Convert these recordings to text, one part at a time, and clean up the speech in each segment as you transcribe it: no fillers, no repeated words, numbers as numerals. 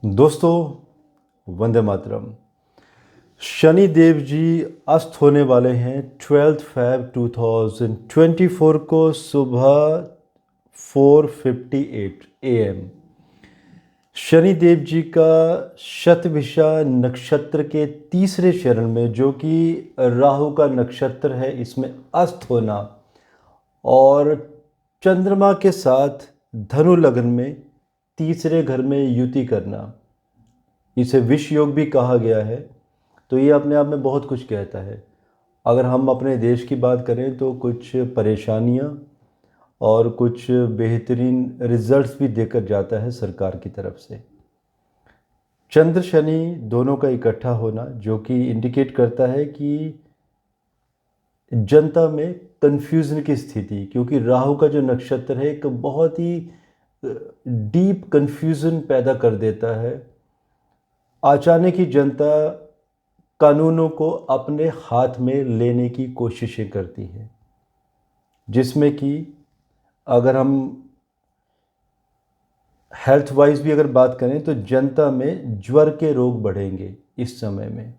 दोस्तों, वंदे मातरम। शनि देव जी अस्त होने वाले हैं 12 फ़रवरी 2024 को सुबह 4:58 AM। शनि देव जी का शतभिषा नक्षत्र के तीसरे चरण में, जो कि राहु का नक्षत्र है, इसमें अस्त होना और चंद्रमा के साथ धनु लग्न में तीसरे घर में युति करना, इसे विष योग भी कहा गया है। तो ये अपने आप में बहुत कुछ कहता है। अगर हम अपने देश की बात करें तो कुछ परेशानियां और कुछ बेहतरीन रिजल्ट्स भी देकर जाता है सरकार की तरफ से। चंद्र शनि दोनों का इकट्ठा होना, जो कि इंडिकेट करता है कि जनता में कन्फ्यूज़न की स्थिति, क्योंकि राहु का जो नक्षत्र है एक बहुत ही डीप कन्फ्यूज़न पैदा कर देता है। अचानक ही जनता कानूनों को अपने हाथ में लेने की कोशिशें करती है, जिसमें कि अगर हम हेल्थ वाइज भी अगर बात करें तो जनता में ज्वर के रोग बढ़ेंगे इस समय में।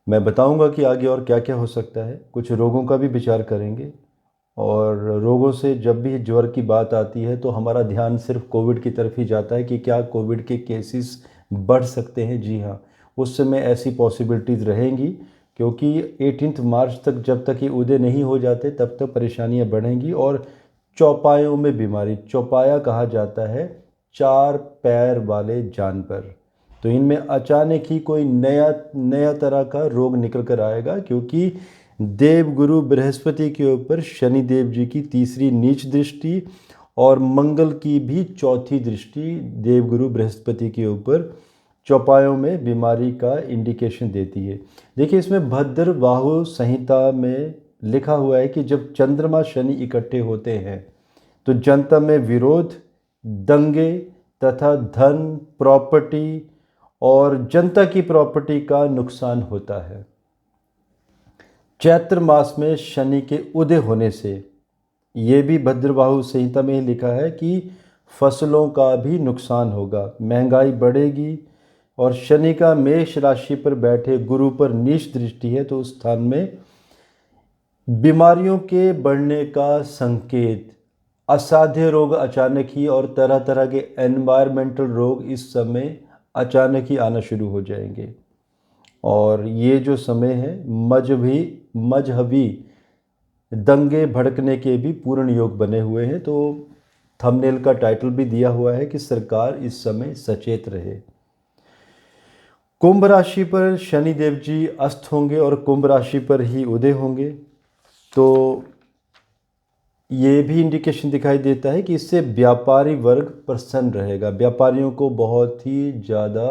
मैं बताऊंगा कि आगे और क्या क्या हो सकता है। कुछ रोगों का भी विचार करेंगे, और रोगों से जब भी ज्वर की बात आती है तो हमारा ध्यान सिर्फ कोविड की तरफ ही जाता है कि क्या कोविड के केसेस बढ़ सकते हैं। जी हाँ, उस समय ऐसी पॉसिबिलिटीज़ रहेंगी, क्योंकि 18 मार्च तक जब तक ये उदय नहीं हो जाते तब तक परेशानियां बढ़ेंगी। और चौपायों में बीमारी, चौपाया कहा जाता है चार पैर वाले जानवर, तो इनमें अचानक ही कोई नया तरह का रोग निकल कर आएगा, क्योंकि देवगुरु बृहस्पति के ऊपर शनि देव जी की तीसरी नीच दृष्टि और मंगल की भी चौथी दृष्टि देवगुरु बृहस्पति के ऊपर चौपायों में बीमारी का इंडिकेशन देती है। देखिए, इसमें भद्रबाहु संहिता में लिखा हुआ है कि जब चंद्रमा शनि इकट्ठे होते हैं तो जनता में विरोध, दंगे तथा धन, प्रॉपर्टी और जनता की प्रॉपर्टी का नुकसान होता है। चैत्र मास में शनि के उदय होने से, ये भी भद्रबाहु संहिता में ही लिखा है कि फसलों का भी नुकसान होगा, महंगाई बढ़ेगी। और शनि का मेष राशि पर बैठे गुरु पर नीच दृष्टि है, तो उस स्थान में बीमारियों के बढ़ने का संकेत, असाध्य रोग अचानक ही और तरह तरह के एनवायरमेंटल रोग इस समय अचानक ही आना शुरू हो जाएंगे। और ये जो समय है मजहबी दंगे भड़कने के भी पूर्ण योग बने हुए हैं। तो थंबनेल का टाइटल भी दिया हुआ है कि सरकार इस समय सचेत रहे। कुंभ राशि पर शनि देव जी अस्त होंगे और कुंभ राशि पर ही उदय होंगे, तो ये भी इंडिकेशन दिखाई देता है कि इससे व्यापारी वर्ग प्रसन्न रहेगा। व्यापारियों को बहुत ही ज़्यादा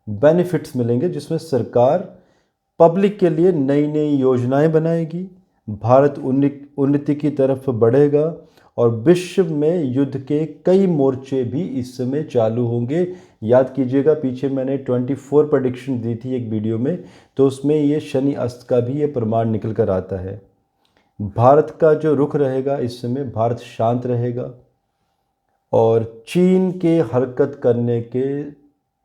बेनिफिट्स मिलेंगे, जिसमें सरकार पब्लिक के लिए नई नई योजनाएं बनाएगी, भारत उन्नति की तरफ बढ़ेगा और विश्व में युद्ध के कई मोर्चे भी इस समय चालू होंगे। याद कीजिएगा, पीछे मैंने 24 प्रेडिक्शन दी थी एक वीडियो में, तो उसमें ये शनि अस्त का भी ये प्रमाण निकल कर आता है। भारत का जो रुख रहेगा इस समय, भारत शांत रहेगा और चीन के हरकत करने के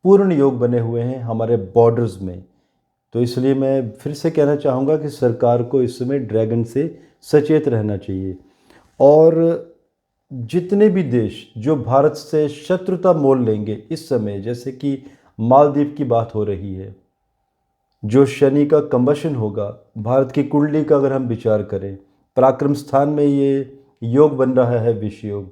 पूर्ण योग बने हुए हैं हमारे बॉर्डर्स में। तो इसलिए मैं फिर से कहना चाहूँगा कि सरकार को इस समय ड्रैगन से सचेत रहना चाहिए। और जितने भी देश जो भारत से शत्रुता मोल लेंगे इस समय, जैसे कि मालदीव की बात हो रही है, जो शनि का कंबशन होगा, भारत की कुंडली का अगर हम विचार करें, पराक्रम स्थान में ये योग बन रहा है विष योग,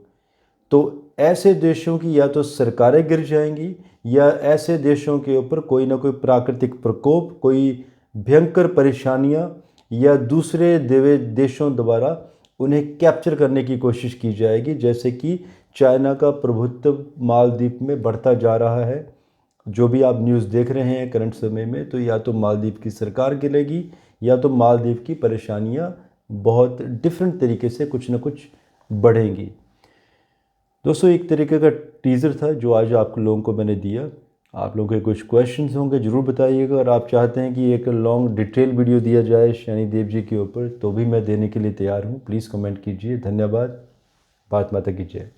तो ऐसे देशों की या तो सरकारें गिर जाएंगी या ऐसे देशों के ऊपर कोई ना कोई प्राकृतिक प्रकोप, कोई भयंकर परेशानियां या दूसरे देशों द्वारा उन्हें कैप्चर करने की कोशिश की जाएगी। जैसे कि चाइना का प्रभुत्व मालदीव में बढ़ता जा रहा है, जो भी आप न्यूज़ देख रहे हैं करंट समय में, तो या तो मालदीव की सरकार गिरेगी या तो मालदीव की परेशानियां बहुत डिफरेंट तरीके से कुछ ना कुछ बढ़ेंगी। दोस्तों, एक तरीके का टीज़र था जो आज आप लोगों को मैंने दिया। आप लोगों के कुछ क्वेश्चंस होंगे, ज़रूर बताइएगा। और आप चाहते हैं कि एक लॉन्ग डिटेल वीडियो दिया जाए शनि देव जी के ऊपर, तो भी मैं देने के लिए तैयार हूँ। प्लीज़ कमेंट कीजिए। धन्यवाद। भारत माता की जय।